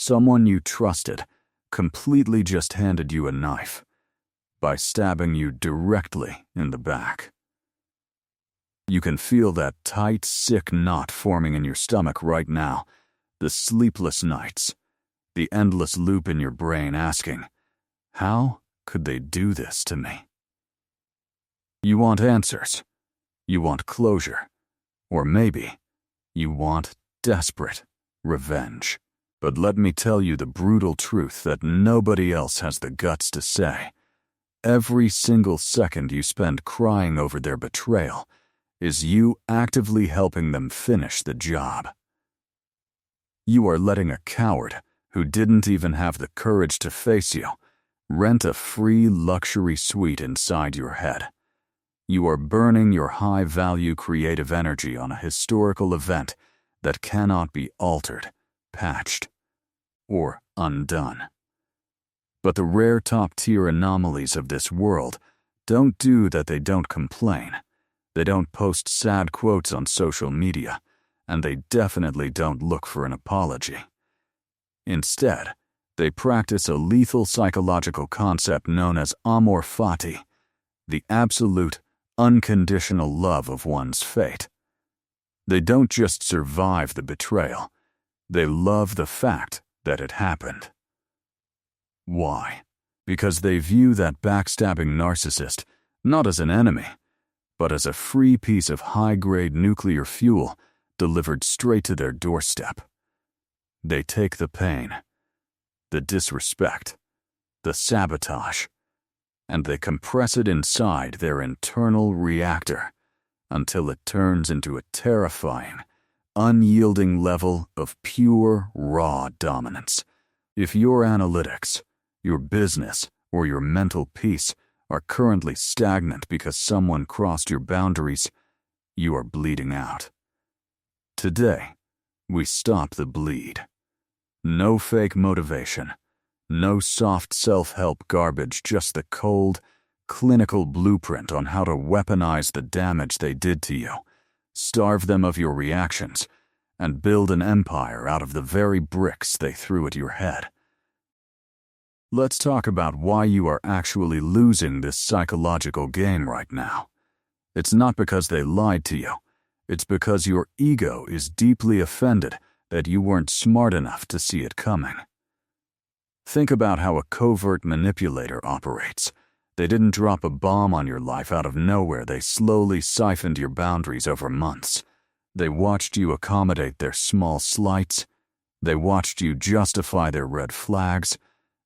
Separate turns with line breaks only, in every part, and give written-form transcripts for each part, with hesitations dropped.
Someone you trusted completely just handed you a knife by stabbing you directly in the back. You can feel that tight, sick knot forming in your stomach right now, the sleepless nights, the endless loop in your brain asking, how could they do this to me? You want answers. You want closure. Or maybe you want desperate revenge. But let me tell you the brutal truth that nobody else has the guts to say. Every single second you spend crying over their betrayal is you actively helping them finish the job. You are letting a coward who didn't even have the courage to face you rent a free luxury suite inside your head. You are burning your high-value creative energy on a historical event that cannot be altered, patched, or undone. But the rare top-tier anomalies of this world don't do that. They don't complain. They don't post sad quotes on social media, and they definitely don't look for an apology. Instead, they practice a lethal psychological concept known as amor fati, the absolute, unconditional love of one's fate. They don't just survive the betrayal, they love the fact that it happened. Why? Because they view that backstabbing narcissist not as an enemy, but as a free piece of high-grade nuclear fuel delivered straight to their doorstep. They take the pain, the disrespect, the sabotage, and they compress it inside their internal reactor until it turns into a terrifying, unyielding level of pure, raw dominance. If your analytics, your business, or your mental peace are currently stagnant because someone crossed your boundaries, you are bleeding out. Today, we stop the bleed. No fake motivation, no soft self-help garbage, just the cold, clinical blueprint on how to weaponize the damage they did to you, starve them of your reactions, and build an empire out of the very bricks they threw at your head. Let's talk about why you are actually losing this psychological game right now. It's not because they lied to you. It's because your ego is deeply offended that you weren't smart enough to see it coming. Think about how a covert manipulator operates. They didn't drop a bomb on your life out of nowhere. They slowly siphoned your boundaries over months. They watched you accommodate their small slights. They watched you justify their red flags.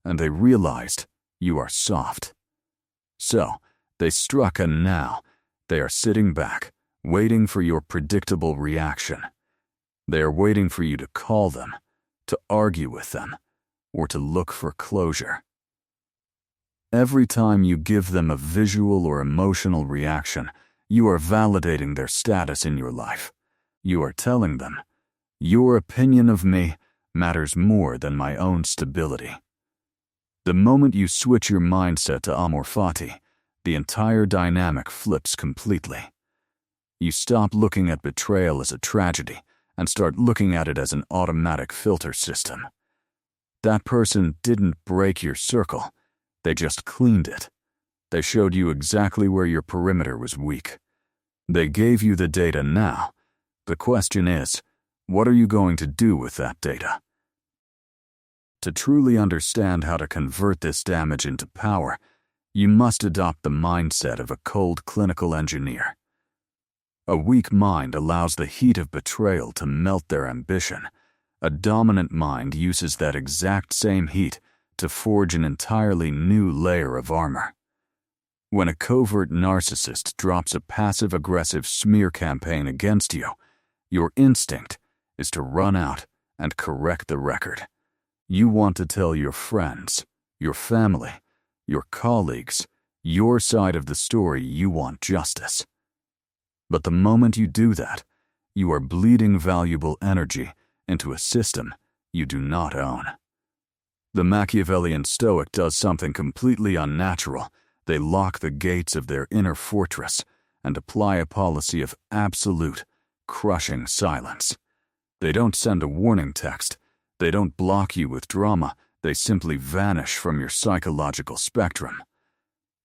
And they realized you are soft. So, they struck, and now they are sitting back, waiting for your predictable reaction. They are waiting for you to call them, to argue with them, or to look for closure. Every time you give them a visual or emotional reaction, you are validating their status in your life. You are telling them, your opinion of me matters more than my own stability. The moment you switch your mindset to amor fati, the entire dynamic flips completely. You stop looking at betrayal as a tragedy and start looking at it as an automatic filter system. That person didn't break your circle, they just cleaned it. They showed you exactly where your perimeter was weak. They gave you the data now. The question is, what are you going to do with that data? To truly understand how to convert this damage into power, you must adopt the mindset of a cold clinical engineer. A weak mind allows the heat of betrayal to melt their ambition. A dominant mind uses that exact same heat to forge an entirely new layer of armor. When a covert narcissist drops a passive-aggressive smear campaign against you, your instinct is to run out and correct the record. You want to tell your friends, your family, your colleagues, your side of the story. You want justice. But the moment you do that, you are bleeding valuable energy into a system you do not own. The Machiavellian Stoic does something completely unnatural. They lock the gates of their inner fortress and apply a policy of absolute, crushing silence. They don't send a warning text. They don't block you with drama, they simply vanish from your psychological spectrum.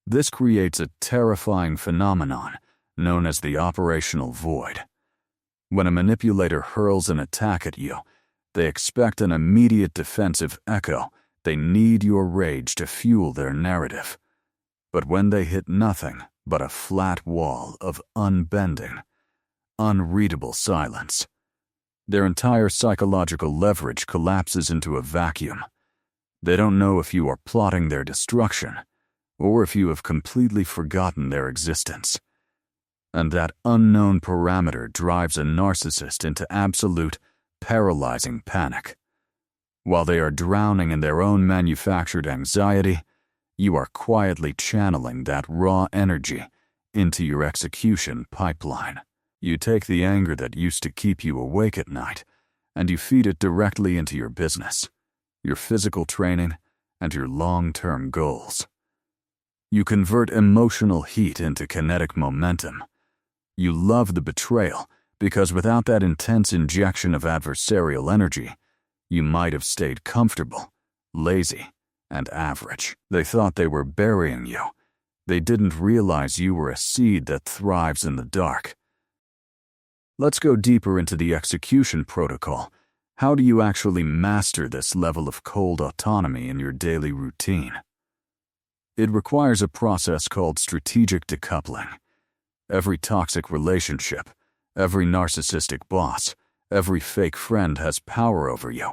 This creates a terrifying phenomenon known as the operational void. When a manipulator hurls an attack at you, they expect an immediate defensive echo. They need your rage to fuel their narrative. But when they hit nothing but a flat wall of unbending, unreadable silence, their entire psychological leverage collapses into a vacuum. They don't know if you are plotting their destruction or if you have completely forgotten their existence. And that unknown parameter drives a narcissist into absolute, paralyzing panic. While they are drowning in their own manufactured anxiety, you are quietly channeling that raw energy into your execution pipeline. You take the anger that used to keep you awake at night, and you feed it directly into your business, your physical training, and your long-term goals. You convert emotional heat into kinetic momentum. You love the betrayal because without that intense injection of adversarial energy, you might have stayed comfortable, lazy, and average. They thought they were burying you. They didn't realize you were a seed that thrives in the dark. Let's go deeper into the execution protocol. How do you actually master this level of cold autonomy in your daily routine? It requires a process called strategic decoupling. Every toxic relationship, every narcissistic boss, every fake friend has power over you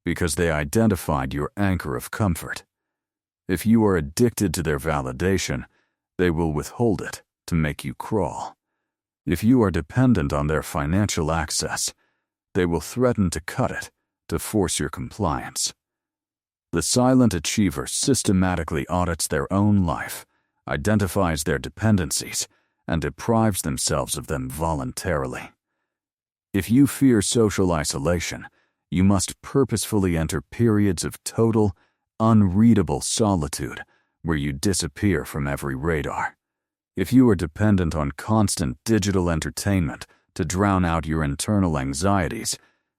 because they identified your anchor of comfort. If you are addicted to their validation, they will withhold it to make you crawl. If you are dependent on their financial access, they will threaten to cut it to force your compliance. The silent achiever systematically audits their own life, identifies their dependencies, and deprives themselves of them voluntarily. If you fear social isolation, you must purposefully enter periods of total, unreadable solitude where you disappear from every radar. If you are dependent on constant digital entertainment to drown out your internal anxieties,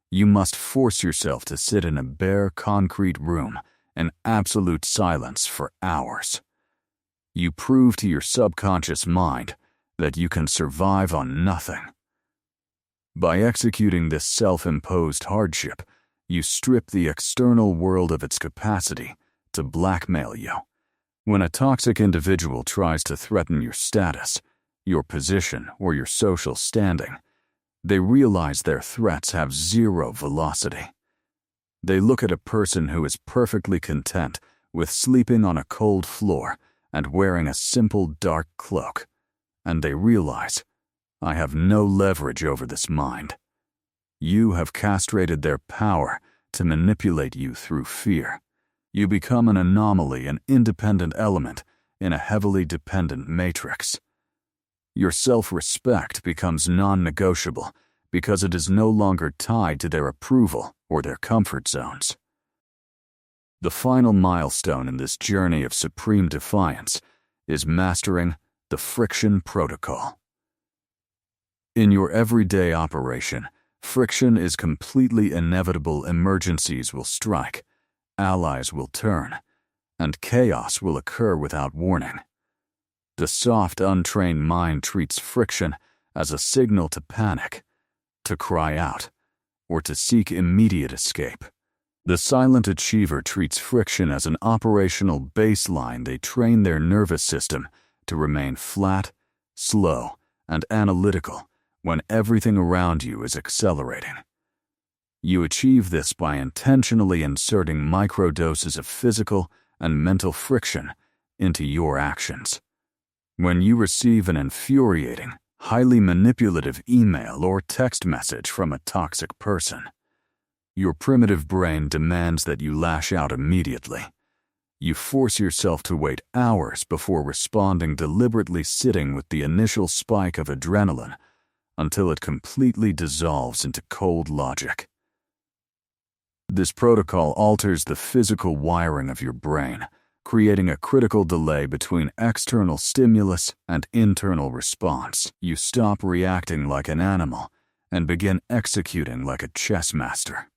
you must force yourself to sit in a bare concrete room in absolute silence for hours. You prove to your subconscious mind that you can survive on nothing. By executing this self-imposed hardship, you strip the external world of its capacity to blackmail you. When a toxic individual tries to threaten your status, your position, or your social standing, they realize their threats have zero velocity. They look at a person who is perfectly content with sleeping on a cold floor and wearing a simple dark cloak, and they realize, I have no leverage over this mind. You have castrated their power to manipulate you through fear. You become an anomaly, an independent element in a heavily dependent matrix. Your self-respect becomes non-negotiable because it is no longer tied to their approval or their comfort zones. The final milestone in this journey of supreme defiance is mastering the friction protocol. In your everyday operation, friction is completely inevitable. Emergencies will strike, allies will turn, and chaos will occur without warning. The soft, untrained mind treats friction as a signal to panic, to cry out, or to seek immediate escape. The silent achiever treats friction as an operational baseline. They train their nervous system to remain flat, slow, and analytical when everything around you is accelerating. You achieve this by intentionally inserting microdoses of physical and mental friction into your actions. When you receive an infuriating, highly manipulative email or text message from a toxic person, your primitive brain demands that you lash out immediately. You force yourself to wait hours before responding, deliberately sitting with the initial spike of adrenaline until it completely dissolves into cold logic. This protocol alters the physical wiring of your brain, creating a critical delay between external stimulus and internal response. You stop reacting like an animal and begin executing like a chess master.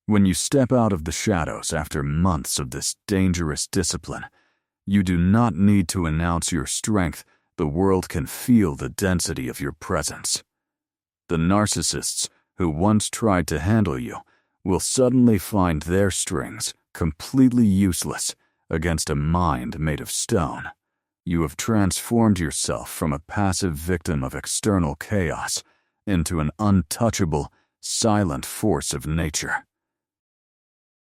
When you step out of the shadows after months of this dangerous discipline, you do not need to announce your strength. The world can feel the density of your presence. The narcissists who once tried to handle you will suddenly find their strings completely useless against a mind made of stone. You have transformed yourself from a passive victim of external chaos into an untouchable, silent force of nature.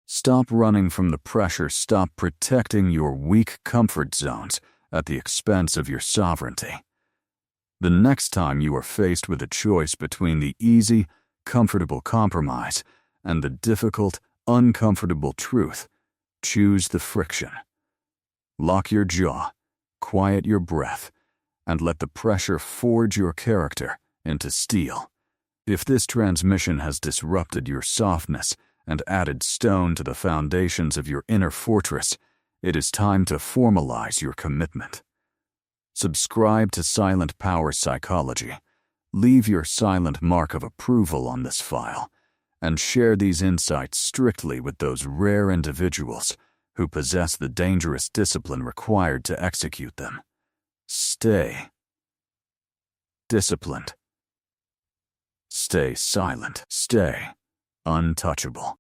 Stop running from the pressure. Stop protecting your weak comfort zones at the expense of your sovereignty. The next time you are faced with a choice between the easy, comfortable compromise and the difficult, uncomfortable truth, choose the friction. Lock your jaw, quiet your breath, and let the pressure forge your character into steel. If this transmission has disrupted your softness and added stone to the foundations of your inner fortress, it is time to formalize your commitment. Subscribe to Silent Power Psychology. Leave your silent mark of approval on this file, and share these insights strictly with those rare individuals who possess the dangerous discipline required to execute them. Stay disciplined. Stay silent. Stay untouchable.